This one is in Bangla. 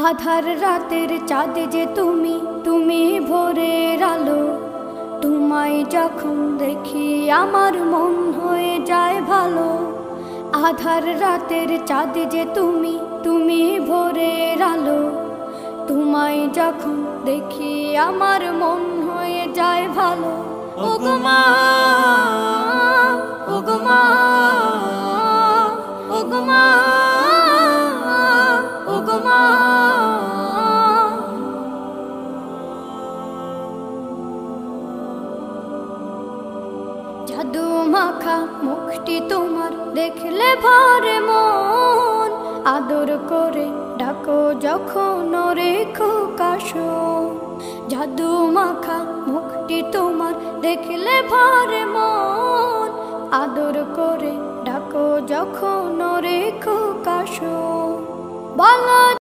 আধার রাতের চাঁদ যে তুমি, তুমি ভোরের আলো। তোমায় যখন দেখি আমার মন হয়ে যায় ভালো। আধার রাতের চাঁদ যে তুমি, তুমি ভোরের আলো। তোমায় যখন দেখি আমার মন হয়ে যায় ভালো। ওগো মা, ওগো মা, ওগো মা, ওগো মা। জাদু মাখা মুখটি তোমার দেখলে ভরে মন। আদর করে ডাকো যখন রেখো কাশো। জাদু মাখা মুখটি তোমার দেখলে ভরে মন। আদর করে ডাকো যখন রেখো কাশো। বলো